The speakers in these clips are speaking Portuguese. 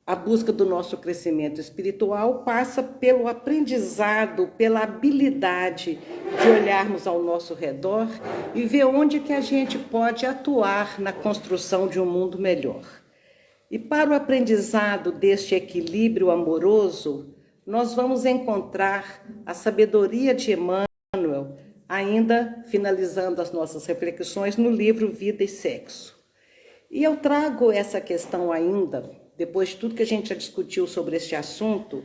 a busca do nosso crescimento espiritual passa pelo aprendizado, pela habilidade de olharmos ao nosso redor e ver onde que a gente pode atuar na construção de um mundo melhor. E para o aprendizado deste equilíbrio amoroso, nós vamos encontrar a sabedoria de Emmanuel, ainda finalizando as nossas reflexões no livro Vida e Sexo. E eu trago essa questão ainda, depois de tudo que a gente já discutiu sobre este assunto,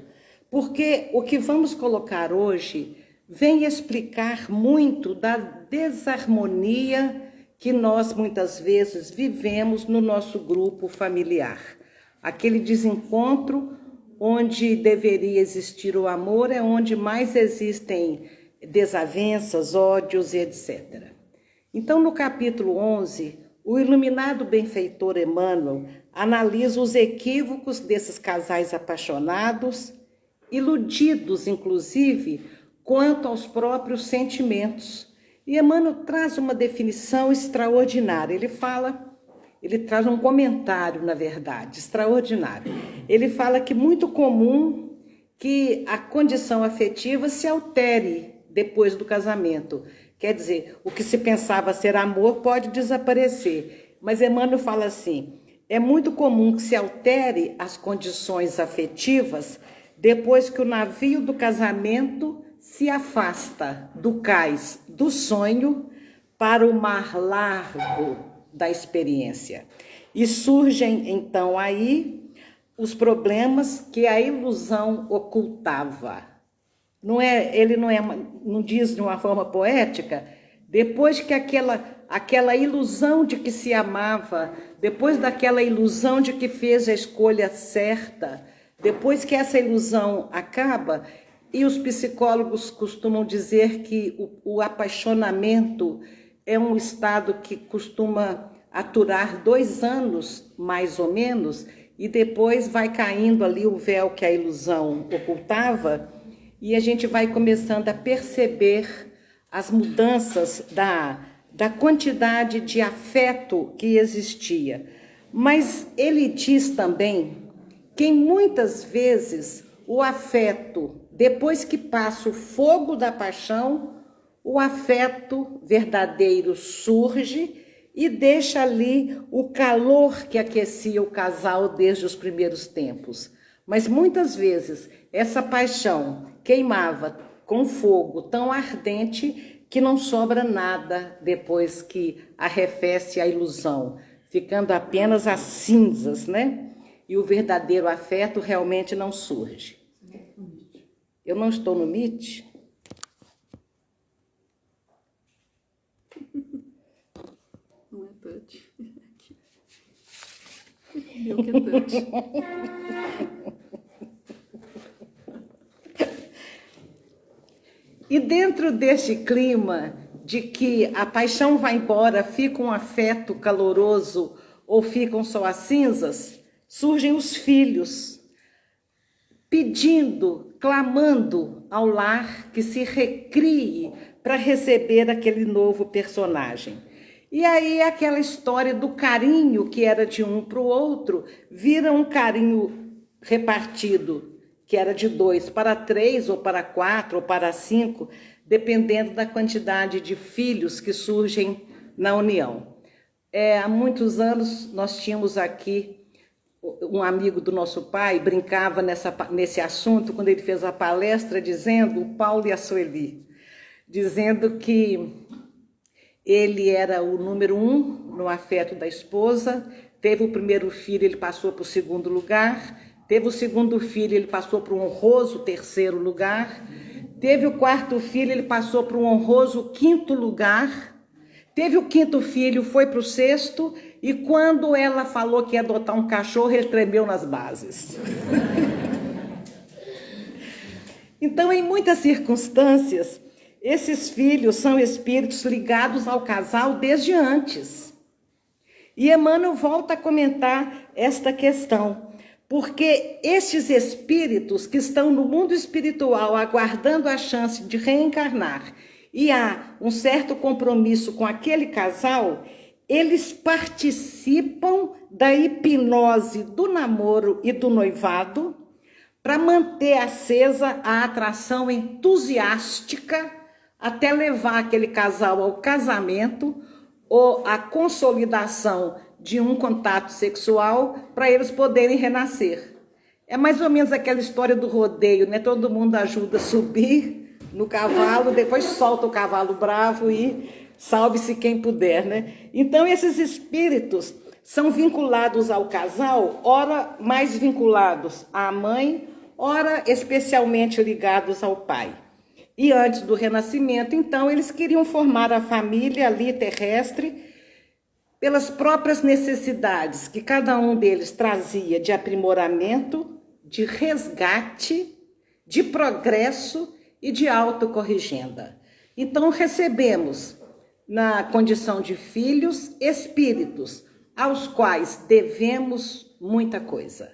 porque o que vamos colocar hoje vem explicar muito da desarmonia que nós muitas vezes vivemos no nosso grupo familiar. Aquele desencontro onde deveria existir o amor é onde mais existem desavenças, ódios e etc. Então, no capítulo 11, o iluminado benfeitor Emmanuel analisa os equívocos desses casais apaixonados, iludidos, inclusive, quanto aos próprios sentimentos. E Emmanuel traz uma definição extraordinária. Ele traz um comentário, na verdade, extraordinário. Ele fala que é muito comum que a condição afetiva se altere depois do casamento. Quer dizer, o que se pensava ser amor pode desaparecer. Mas Emmanuel fala assim, é muito comum que se altere as condições afetivas depois que o navio do casamento se afasta do cais do sonho para o mar largo da experiência. E surgem, então, aí os problemas que a ilusão ocultava. Ele não diz de uma forma poética, depois que aquela ilusão de que se amava, depois daquela ilusão de que fez a escolha certa, depois que essa ilusão acaba, e os psicólogos costumam dizer que o apaixonamento é um estado que costuma aturar 2 anos, mais ou menos, e depois vai caindo ali o véu que a ilusão ocultava, e a gente vai começando a perceber as mudanças da quantidade de afeto que existia. Mas ele diz também que muitas vezes o afeto, depois que passa o fogo da paixão, o afeto verdadeiro surge e deixa ali o calor que aquecia o casal desde os primeiros tempos. Mas muitas vezes essa paixão queimava com fogo tão ardente que não sobra nada depois que arrefece a ilusão, ficando apenas as cinzas, né? E o verdadeiro afeto realmente não surge. Eu não estou no Meet? Não é touch. Meu que é touch. E dentro deste clima de que a paixão vai embora, fica um afeto caloroso ou ficam só as cinzas, surgem os filhos, pedindo, clamando ao lar que se recrie para receber aquele novo personagem. E aí aquela história do carinho que era de um para o outro, vira um carinho repartido, que era de 2 para 3, ou para 4, ou para 5, dependendo da quantidade de filhos que surgem na união. Há muitos anos nós tínhamos aqui um amigo do nosso pai, brincava nesse assunto, quando ele fez a palestra, dizendo, o Paulo e a Sueli, dizendo que ele era o número 1 no afeto da esposa, teve o primeiro filho, ele passou para o 2º lugar, teve o 2º filho, ele passou para um honroso 3º lugar, teve o 4º filho, ele passou para um honroso 5º lugar, teve o 5º filho, foi para o 6º, e quando ela falou que ia adotar um cachorro, ele tremeu nas bases. Então, em muitas circunstâncias, esses filhos são espíritos ligados ao casal desde antes. E Emmanuel volta a comentar esta questão, porque estes espíritos que estão no mundo espiritual aguardando a chance de reencarnar e há um certo compromisso com aquele casal, eles participam da hipnose do namoro e do noivado, para manter acesa a atração entusiástica até levar aquele casal ao casamento ou à consolidação de um contato sexual para eles poderem renascer. É mais ou menos aquela história do rodeio, né? Todo mundo ajuda a subir no cavalo, depois solta o cavalo bravo e salve-se quem puder, né? Então esses espíritos são vinculados ao casal, ora mais vinculados à mãe, ora especialmente ligados ao pai. E antes do renascimento, então, eles queriam formar a família ali terrestre pelas próprias necessidades que cada um deles trazia de aprimoramento, de resgate, de progresso e de autocorrigenda. Então, recebemos, na condição de filhos, espíritos aos quais devemos muita coisa.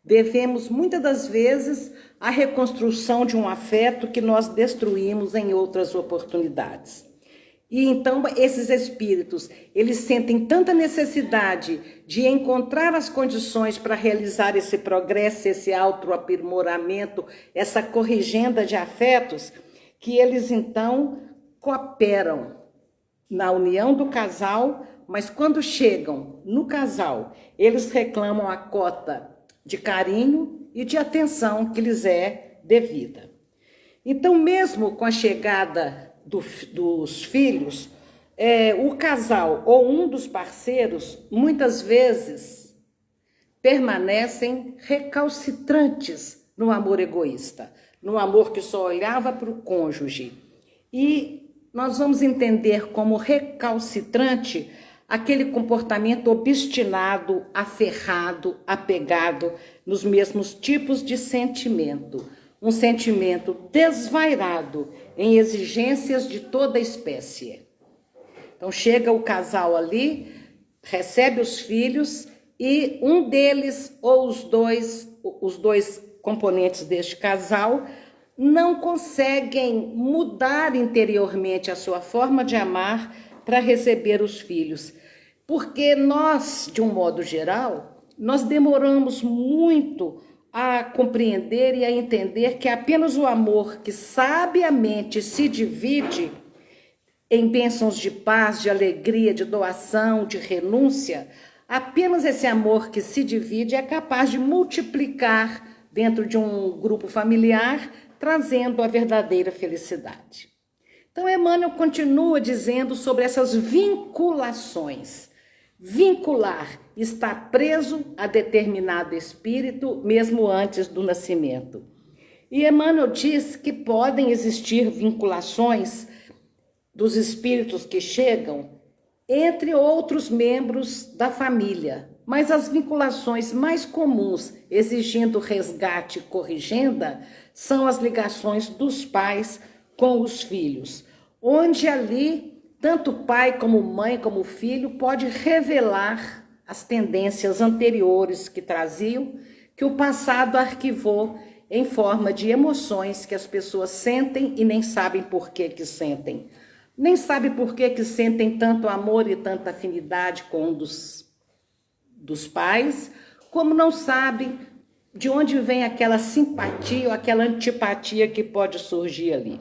Devemos, muitas das vezes, a reconstrução de um afeto que nós destruímos em outras oportunidades. E então, esses espíritos, eles sentem tanta necessidade de encontrar as condições para realizar esse progresso, esse autoaprimoramento, essa corrigenda de afetos, que eles, então, cooperam na união do casal, mas quando chegam no casal, eles reclamam a cota de carinho e de atenção que lhes é devida. Então, mesmo com a chegada dos filhos, o casal ou um dos parceiros, muitas vezes, permanecem recalcitrantes no amor egoísta, no amor que só olhava para o cônjuge. E nós vamos entender como recalcitrante aquele comportamento obstinado, aferrado, apegado nos mesmos tipos de sentimento. Um sentimento desvairado em exigências de toda espécie. Então chega o casal ali, recebe os filhos e um deles ou os dois componentes deste casal não conseguem mudar interiormente a sua forma de amar para receber os filhos. Porque nós, de um modo geral, nós demoramos muito a compreender e a entender que apenas o amor que sabiamente se divide em bênçãos de paz, de alegria, de doação, de renúncia, apenas esse amor que se divide é capaz de multiplicar dentro de um grupo familiar, trazendo a verdadeira felicidade. Então, Emmanuel continua dizendo sobre essas vinculações. Vincular está preso a determinado espírito, mesmo antes do nascimento. E Emmanuel diz que podem existir vinculações dos espíritos que chegam entre outros membros da família, mas as vinculações mais comuns, exigindo resgate e corrigenda, são as ligações dos pais com os filhos, onde ali tanto pai como mãe como filho pode revelar as tendências anteriores que traziam, que o passado arquivou em forma de emoções que as pessoas sentem e nem sabem por que sentem. Nem sabem por que sentem tanto amor e tanta afinidade com um dos pais, como não sabem de onde vem aquela simpatia ou aquela antipatia que pode surgir ali.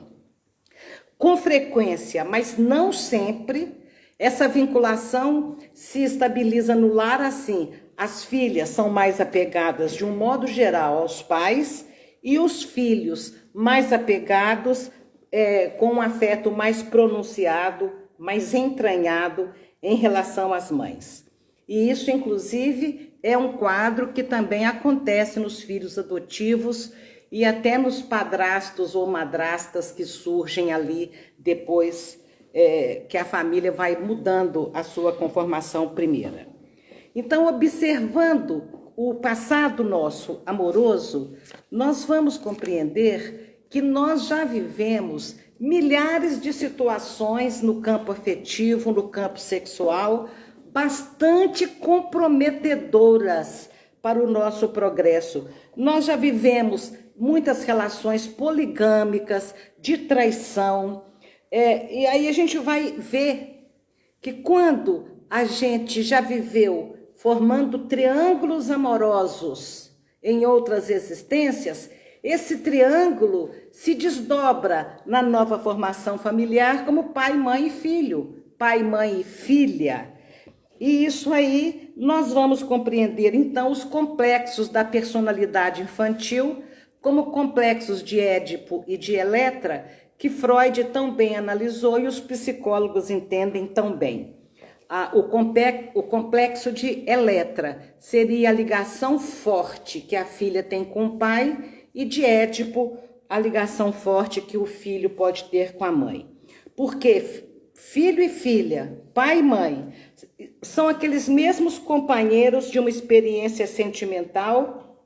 Com frequência, mas não sempre, essa vinculação se estabiliza no lar assim. As filhas são mais apegadas, de um modo geral, aos pais e os filhos mais apegados com um afeto mais pronunciado, mais entranhado em relação às mães. E isso, inclusive, é um quadro que também acontece nos filhos adotivos e até nos padrastos ou madrastas que surgem ali depois que a família vai mudando a sua conformação primeira. Então, observando o passado nosso amoroso, nós vamos compreender que nós já vivemos milhares de situações no campo afetivo, no campo sexual, bastante comprometedoras para o nosso progresso. Nós já vivemos muitas relações poligâmicas, de traição, e aí a gente vai ver que quando a gente já viveu formando triângulos amorosos em outras existências, esse triângulo se desdobra na nova formação familiar como pai, mãe e filho, pai, mãe e filha. E isso aí nós vamos compreender então os complexos da personalidade infantil, como complexos de Édipo e de Eletra, que Freud tão bem analisou e os psicólogos entendem tão bem. O complexo de Eletra seria a ligação forte que a filha tem com o pai, e de Édipo, a ligação forte que o filho pode ter com a mãe. Porque filho e filha, pai e mãe, são aqueles mesmos companheiros de uma experiência sentimental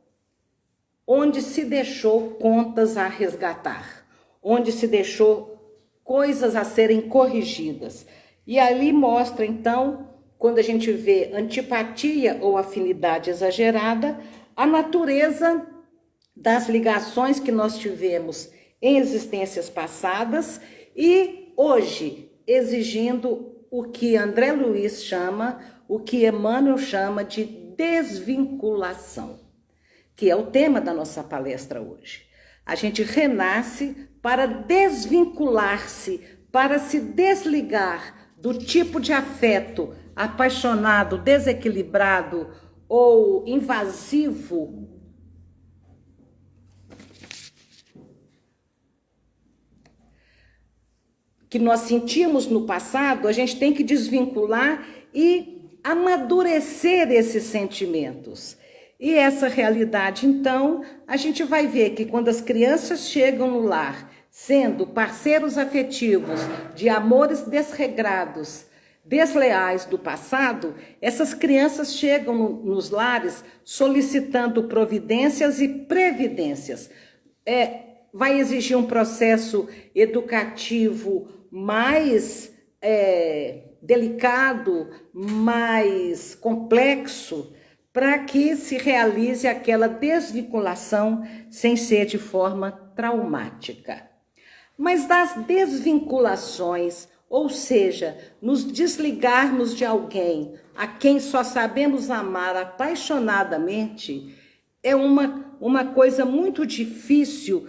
onde se deixou contas a resgatar, onde se deixou coisas a serem corrigidas. E ali mostra, então, quando a gente vê antipatia ou afinidade exagerada, a natureza das ligações que nós tivemos em existências passadas e hoje exigindo o que André Luiz chama, o que Emmanuel chama de desvinculação, que é o tema da nossa palestra hoje. A gente renasce para desvincular-se, para se desligar do tipo de afeto apaixonado, desequilibrado ou invasivo que nós sentimos no passado. A gente tem que desvincular e amadurecer esses sentimentos. E essa realidade, então, a gente vai ver que quando as crianças chegam no lar, sendo parceiros afetivos de amores desregrados, desleais do passado, essas crianças chegam nos lares solicitando providências e previdências. Vai exigir um processo educativo mais delicado, mais complexo, para que se realize aquela desvinculação sem ser de forma traumática. Mas das desvinculações, ou seja, nos desligarmos de alguém a quem só sabemos amar apaixonadamente, é uma coisa muito difícil.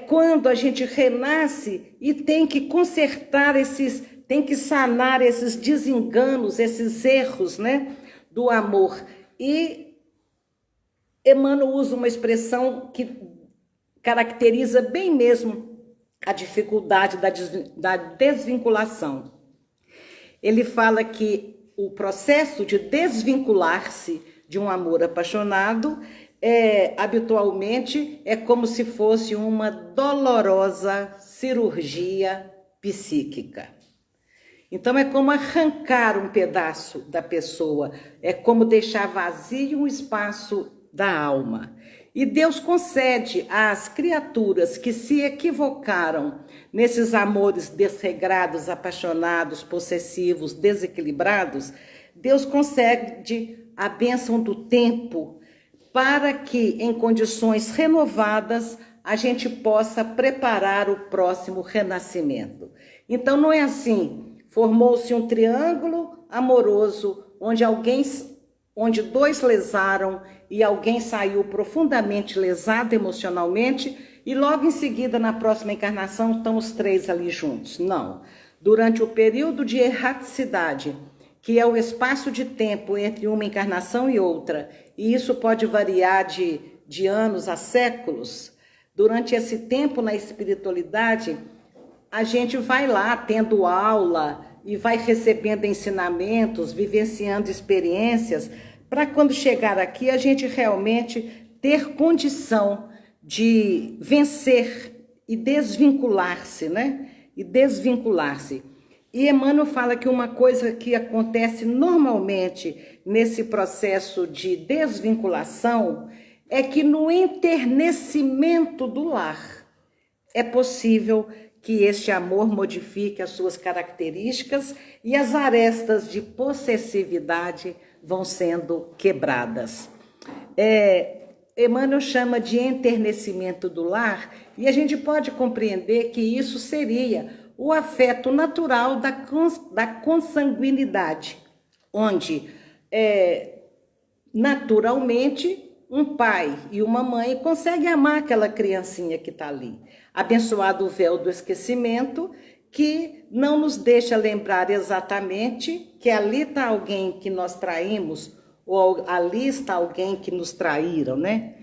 Quando a gente renasce e tem que consertar tem que sanar esses desenganos, esses erros, né, do amor. E Emmanuel usa uma expressão que caracteriza bem mesmo a dificuldade da desvinculação. Ele fala que o processo de desvincular-se de um amor apaixonado habitualmente é como se fosse uma dolorosa cirurgia psíquica. Então é como arrancar um pedaço da pessoa, é como deixar vazio um espaço da alma. E Deus concede às criaturas que se equivocaram nesses amores desregrados, apaixonados, possessivos, desequilibrados, Deus concede a bênção do tempo para que, em condições renovadas, a gente possa preparar o próximo renascimento. Então não é assim, formou-se um triângulo amoroso onde dois lesaram e alguém saiu profundamente lesado emocionalmente e logo em seguida, na próxima encarnação, estão os três ali juntos. Não. Durante o período de erraticidade, que é o espaço de tempo entre uma encarnação e outra, e isso pode variar de anos a séculos, durante esse tempo na espiritualidade, a gente vai lá tendo aula e vai recebendo ensinamentos, vivenciando experiências, para quando chegar aqui a gente realmente ter condição de vencer e desvincular-se, né? E desvincular-se. E Emmanuel fala que uma coisa que acontece normalmente nesse processo de desvinculação é que no enternecimento do lar é possível que este amor modifique as suas características e as arestas de possessividade vão sendo quebradas. Emmanuel chama de enternecimento do lar e a gente pode compreender que isso seria o afeto natural da consanguinidade, onde naturalmente, um pai e uma mãe conseguem amar aquela criancinha que está ali. Abençoado o véu do esquecimento, que não nos deixa lembrar exatamente que ali está alguém que nós traímos, ou ali está alguém que nos traíram, né?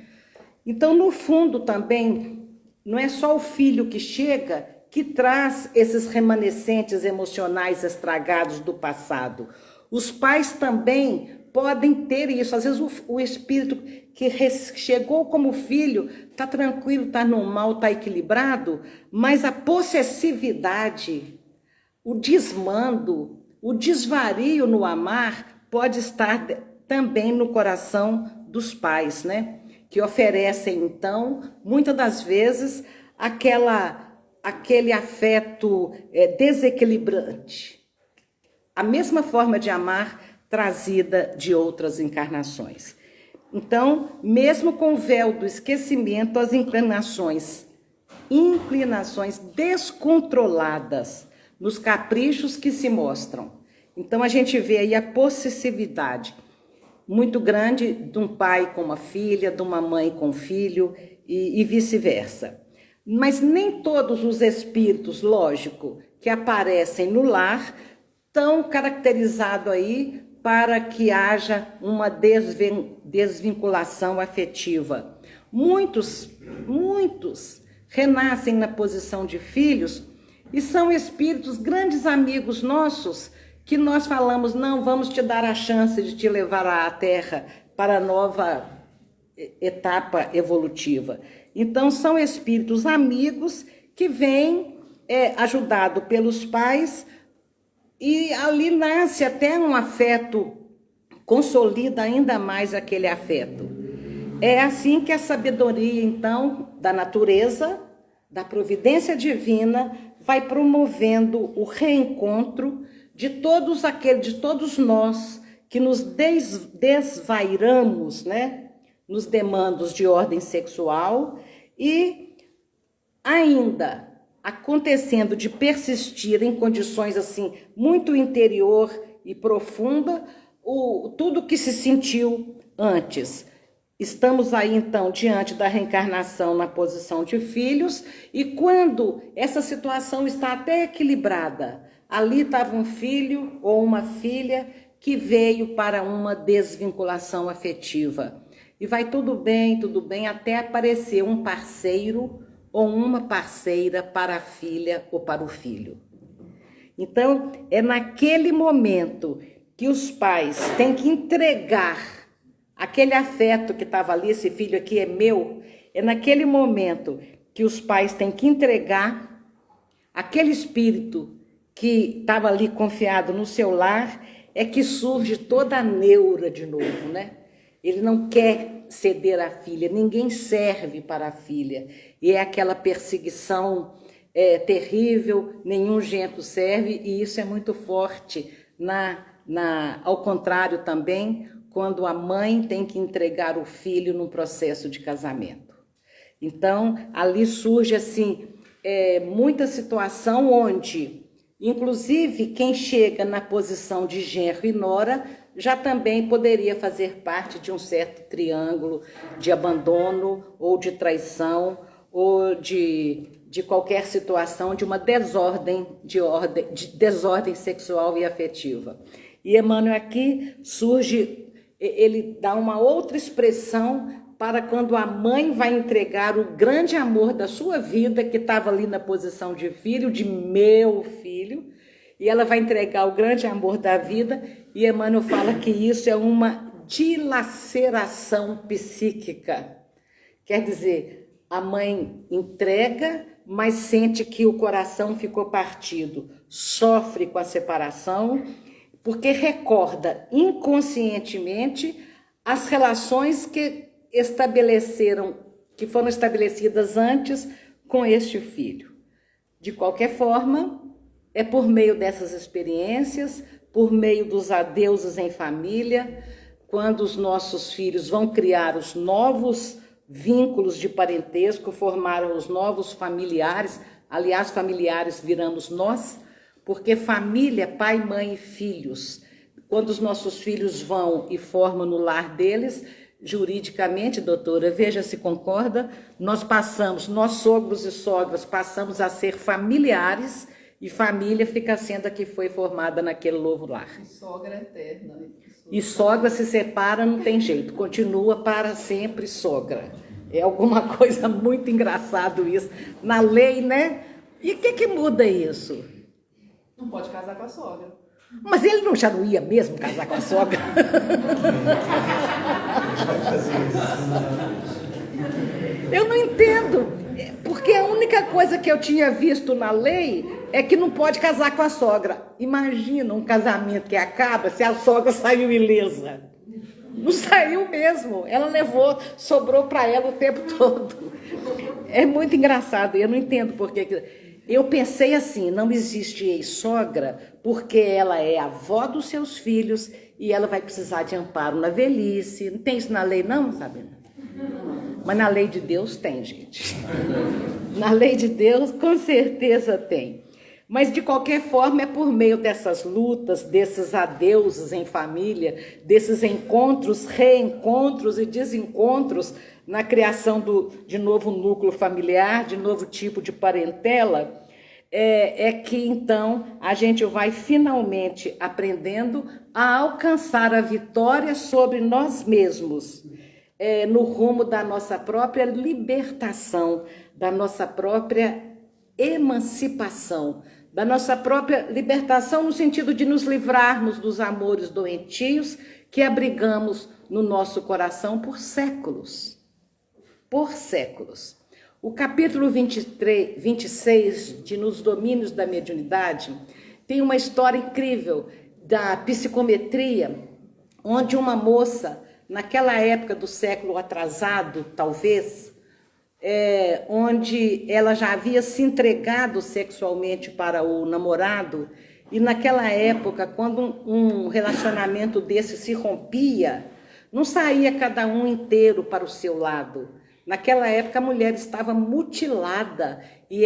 Então, no fundo também, não é só o filho que chega que traz esses remanescentes emocionais estragados do passado. Os pais também podem ter isso. Às vezes o espírito que chegou como filho está tranquilo, está normal, está equilibrado, mas a possessividade, o desmando, o desvario no amar pode estar também no coração dos pais, né? Que oferecem, então, muitas das vezes, aquele afeto desequilibrante. A mesma forma de amar trazida de outras encarnações. Então, mesmo com o véu do esquecimento, as inclinações descontroladas nos caprichos que se mostram. Então, a gente vê aí a possessividade muito grande de um pai com uma filha, de uma mãe com um filho e vice-versa. Mas nem todos os espíritos, lógico, que aparecem no lar estão caracterizados aí para que haja uma desvinculação afetiva. Muitos renascem na posição de filhos e são espíritos, grandes amigos nossos, que nós falamos, não, vamos te dar a chance de te levar à Terra para a nova etapa evolutiva. Então, são espíritos amigos que vêm ajudado pelos pais e ali nasce até um afeto, consolida ainda mais aquele afeto. É assim que a sabedoria, então, da natureza, da providência divina, vai promovendo o reencontro de todos nós que nos desvairamos, né, nos demandos de ordem sexual e ainda acontecendo de persistir em condições assim muito interior e profunda, tudo que se sentiu antes. Estamos aí então diante da reencarnação na posição de filhos e quando essa situação está até equilibrada, ali estava um filho ou uma filha que veio para uma desvinculação afetiva. E vai tudo bem, até aparecer um parceiro ou uma parceira para a filha ou para o filho. Então, é naquele momento que os pais têm que entregar aquele afeto que estava ali, esse filho aqui é meu, é naquele momento que os pais têm que entregar aquele espírito que estava ali confiado no seu lar, é que surge toda a neura de novo, né? Ele não quer ceder à filha, ninguém serve para a filha. E é aquela perseguição terrível, nenhum genro serve, e isso é muito forte. Ao contrário também, quando a mãe tem que entregar o filho num processo de casamento. Então, ali surge assim, muita situação onde, inclusive, quem chega na posição de genro e nora já também poderia fazer parte de um certo triângulo de abandono ou de traição ou de qualquer situação de uma desordem sexual e afetiva. E Emmanuel aqui surge, ele dá uma outra expressão para quando a mãe vai entregar o grande amor da sua vida, que estava ali na posição de filho, de meu filho, e ela vai entregar o grande amor da vida, e Emmanuel fala que isso é uma dilaceração psíquica. Quer dizer, a mãe entrega, mas sente que o coração ficou partido, sofre com a separação, porque recorda inconscientemente as relações que foram estabelecidas antes com este filho. De qualquer forma, é por meio dessas experiências, por meio dos adeuses em família, quando os nossos filhos vão criar os novos vínculos de parentesco, formaram os novos familiares, aliás, familiares viramos nós, porque família, pai, mãe e filhos, quando os nossos filhos vão e formam no lar deles, juridicamente, doutora, veja se concorda, nós sogros e sogras, passamos a ser familiares e família fica sendo a que foi formada naquele novo lar. E sogra eterna. E sogra se separa, não tem jeito, continua para sempre sogra. É alguma coisa muito engraçado isso. Na lei, né? E o que muda isso? Não pode casar com a sogra. Mas ele já não ia mesmo casar com a sogra? Eu não entendo, porque a única coisa que eu tinha visto na lei é que não pode casar com a sogra. Imagina um casamento que acaba se a sogra saiu ilesa. Não saiu mesmo, ela levou, sobrou para ela o tempo todo. É muito engraçado, eu não entendo por que... Eu pensei assim, não existe ex-sogra porque ela é avó dos seus filhos e ela vai precisar de amparo na velhice. Não tem isso na lei não, Sabina? Mas na lei de Deus tem, gente. Na lei de Deus com certeza tem. Mas de qualquer forma é por meio dessas lutas, desses adeuses em família, desses encontros, reencontros e desencontros na criação de novo núcleo familiar, de novo tipo de parentela, é que então a gente vai finalmente aprendendo a alcançar a vitória sobre nós mesmos, no rumo da nossa própria libertação, da nossa própria emancipação, da nossa própria libertação no sentido de nos livrarmos dos amores doentios que abrigamos no nosso coração por séculos. Por séculos. O capítulo 26 de Nos Domínios da Mediunidade tem uma história incrível da psicometria, onde uma moça, naquela época do século atrasado, talvez, onde ela já havia se entregado sexualmente para o namorado, e naquela época, quando um relacionamento desse se rompia, não saía cada um inteiro para o seu lado. Naquela época a mulher estava mutilada e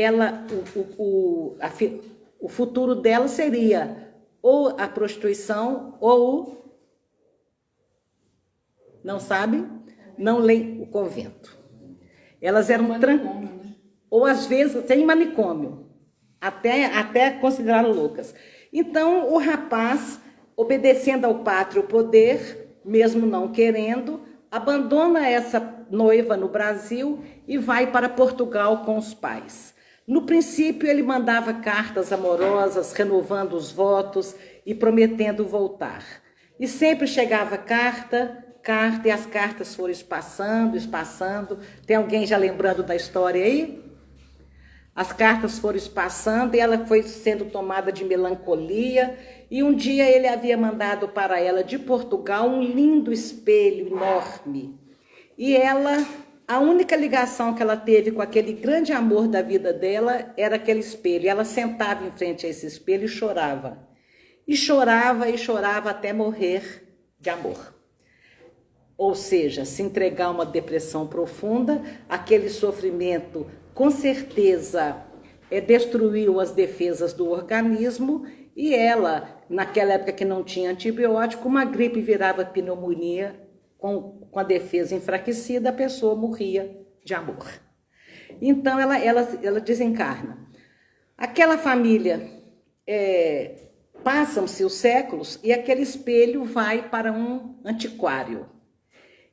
o futuro dela seria ou a prostituição ou, não sabe, não leem o convento. Elas eram ou às vezes tem manicômio, até consideraram loucas. Então o rapaz, obedecendo ao pátrio poder, mesmo não querendo, abandona essa noiva no Brasil e vai para Portugal com os pais. No princípio ele mandava cartas amorosas, renovando os votos e prometendo voltar. E sempre chegava carta, e as cartas foram espaçando. Tem alguém já lembrando da história aí? As cartas foram espaçando e ela foi sendo tomada de melancolia. E um dia ele havia mandado para ela de Portugal um lindo espelho enorme. E ela, a única ligação que ela teve com aquele grande amor da vida dela era aquele espelho. E ela sentava em frente a esse espelho e chorava. E chorava até morrer de amor. Ou seja, se entregar a uma depressão profunda, aquele sofrimento com certeza destruiu as defesas do organismo e ela, naquela época que não tinha antibiótico, uma gripe virava pneumonia, com a defesa enfraquecida, a pessoa morria de amor. Então ela desencarna. Aquela família, passam-se os séculos e aquele espelho vai para um antiquário.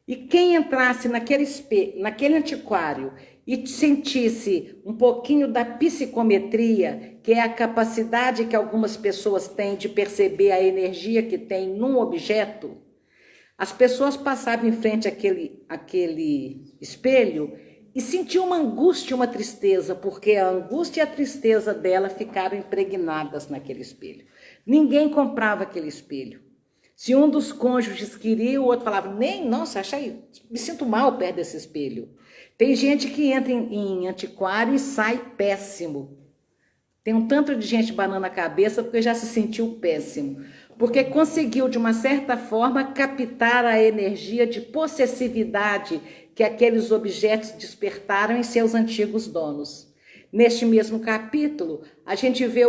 E quem entrasse naquele antiquário e sentisse um pouquinho da psicometria, que é a capacidade que algumas pessoas têm de perceber a energia que tem num objeto, as pessoas passavam em frente àquele espelho e sentiam uma angústia, uma tristeza, porque a angústia e a tristeza dela ficaram impregnadas naquele espelho. Ninguém comprava aquele espelho. Se um dos cônjuges queria, o outro falava, nossa, me sinto mal perto desse espelho. Tem gente que entra em antiquário e sai péssimo. Tem um tanto de gente banando a cabeça porque já se sentiu péssimo. Porque conseguiu, de uma certa forma, captar a energia de possessividade que aqueles objetos despertaram em seus antigos donos. Neste mesmo capítulo, a gente vê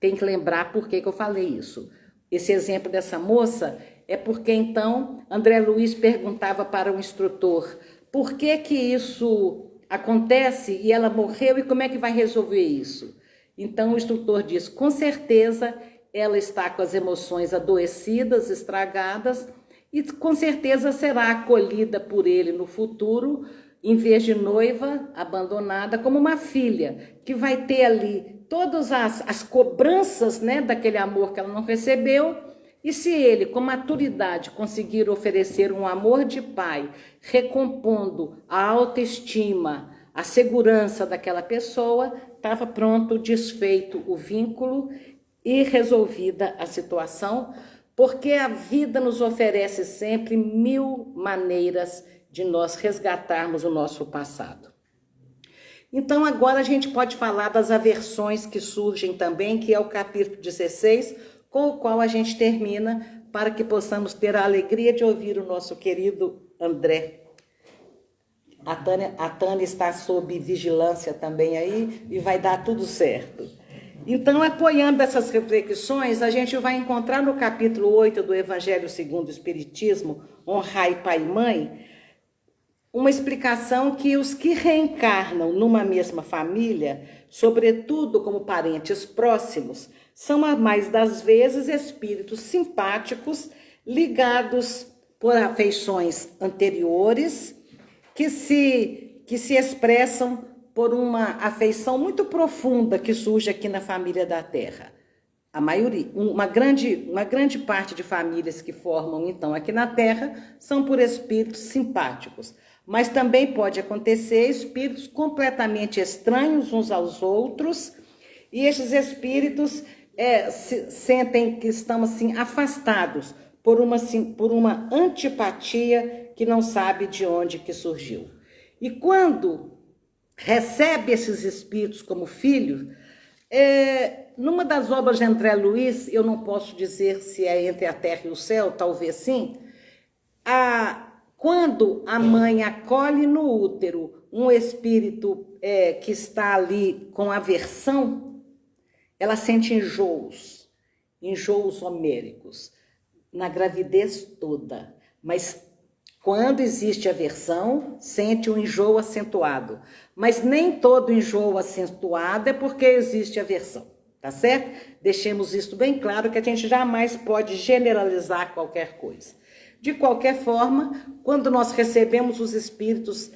tem que lembrar por que eu falei isso. Esse exemplo dessa moça é porque então André Luiz perguntava para o instrutor por que isso acontece e ela morreu e como é que vai resolver isso? Então o instrutor diz, com certeza ela está com as emoções adoecidas, estragadas e com certeza será acolhida por ele no futuro, em vez de noiva abandonada, como uma filha, que vai ter ali todas as cobranças, né, daquele amor que ela não recebeu, e se ele, com maturidade, conseguir oferecer um amor de pai, recompondo a autoestima, a segurança daquela pessoa, estava pronto, desfeito o vínculo e resolvida a situação, porque a vida nos oferece sempre 1000 maneiras de nós resgatarmos o nosso passado. Então agora a gente pode falar das aversões que surgem também, que é o capítulo 16, com o qual a gente termina, para que possamos ter a alegria de ouvir o nosso querido André. A Tânia está sob vigilância também aí e vai dar tudo certo. Então, apoiando essas reflexões, a gente vai encontrar no capítulo 8 do Evangelho segundo o Espiritismo, Honrai Pai e Mãe, uma explicação que os que reencarnam numa mesma família, sobretudo como parentes próximos, são a mais das vezes espíritos simpáticos ligados por afeições anteriores que se expressam por uma afeição muito profunda que surge aqui na família da Terra. A maioria, uma grande parte de famílias que formam então aqui na Terra são por espíritos simpáticos. Mas também pode acontecer espíritos completamente estranhos uns aos outros, e esses espíritos sentem que estão assim afastados por uma antipatia que não sabe de onde que surgiu. E quando recebe esses espíritos como filhos, numa das obras de André Luiz, eu não posso dizer se é Entre a Terra e o Céu, talvez sim, quando a mãe acolhe no útero um espírito que está ali com aversão, ela sente enjoos homéricos, na gravidez toda. Mas quando existe aversão, sente um enjoo acentuado. Mas nem todo enjoo acentuado é porque existe aversão, tá certo? Deixemos isso bem claro, que a gente jamais pode generalizar qualquer coisa. De qualquer forma, quando nós recebemos os espíritos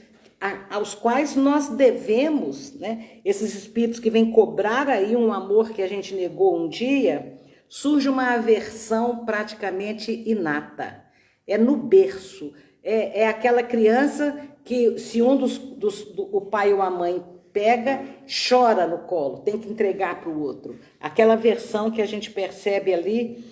aos quais nós devemos, né, esses espíritos que vêm cobrar aí um amor que a gente negou um dia, surge uma aversão praticamente inata. É no berço. É aquela criança que, se o pai ou a mãe pega, chora no colo, tem que entregar para o outro. Aquela aversão que a gente percebe ali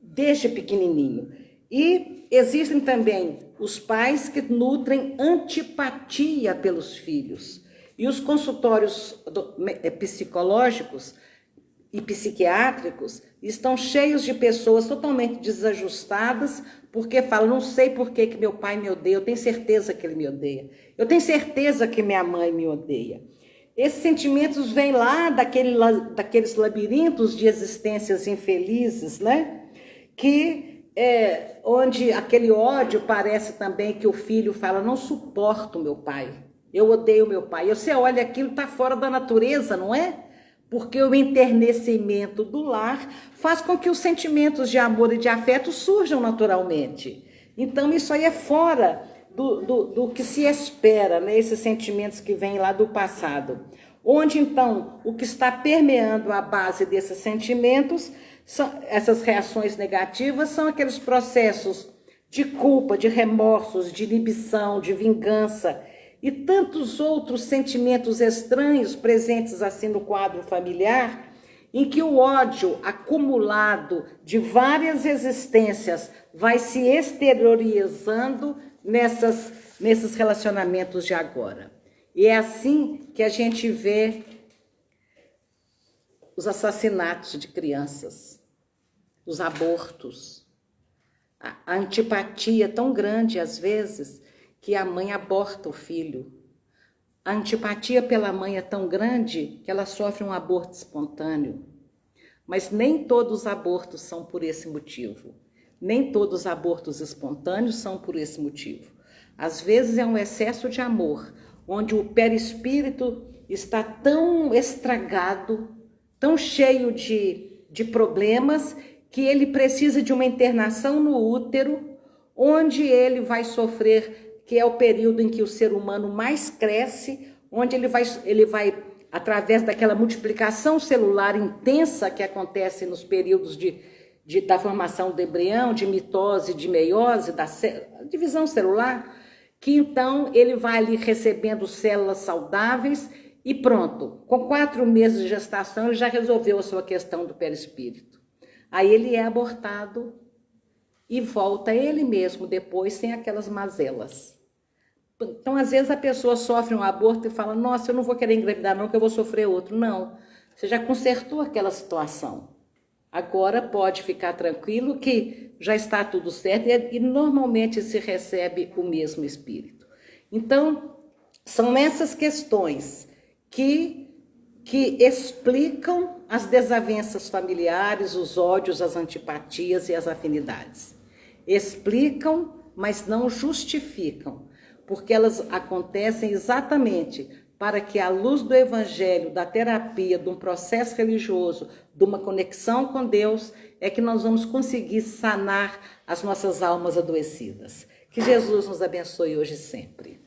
desde pequenininho. E existem também os pais que nutrem antipatia pelos filhos. E os consultórios psicológicos e psiquiátricos estão cheios de pessoas totalmente desajustadas, porque falam, não sei por que meu pai me odeia, eu tenho certeza que ele me odeia. Eu tenho certeza que minha mãe me odeia. Esses sentimentos vêm lá daqueles labirintos de existências infelizes, né? Onde aquele ódio parece também que o filho fala, não suporto meu pai, eu odeio meu pai. E você olha, aquilo está fora da natureza, não é? Porque o enternecimento do lar faz com que os sentimentos de amor e de afeto surjam naturalmente. Então isso aí é fora do que se espera, né? Esses sentimentos que vêm lá do passado. Onde então o que está permeando a base desses sentimentos, essas reações negativas, são aqueles processos de culpa, de remorsos, de inibição, de vingança e tantos outros sentimentos estranhos presentes assim no quadro familiar, em que o ódio acumulado de várias existências vai se exteriorizando nesses relacionamentos de agora. E é assim que a gente vê os assassinatos de crianças, os abortos, a antipatia tão grande às vezes que a mãe aborta o filho, A antipatia pela mãe é tão grande que ela sofre um aborto espontâneo. Mas nem todos os abortos são por esse motivo. Nem todos os abortos espontâneos são por esse motivo. Às vezes é um excesso de amor, onde o perispírito está tão estragado, tão cheio de problemas, que ele precisa de uma internação no útero, onde ele vai sofrer, que é o período em que o ser humano mais cresce, onde ele vai através daquela multiplicação celular intensa que acontece nos períodos da formação do embrião, de mitose, de meiose, da divisão celular, que então ele vai ali recebendo células saudáveis e pronto, com 4 meses de gestação ele já resolveu a sua questão do perispírito. Aí ele é abortado e volta ele mesmo depois sem aquelas mazelas. Então, às vezes a pessoa sofre um aborto e fala, nossa, eu não vou querer engravidar não, que eu vou sofrer outro. Não, você já consertou aquela situação. Agora pode ficar tranquilo que já está tudo certo e normalmente se recebe o mesmo espírito. Então, são essas questões que explicam as desavenças familiares, os ódios, as antipatias e as afinidades. Explicam, mas não justificam, porque elas acontecem exatamente para que a luz do evangelho, da terapia, de um processo religioso, de uma conexão com Deus, é que nós vamos conseguir sanar as nossas almas adoecidas. Que Jesus nos abençoe hoje e sempre.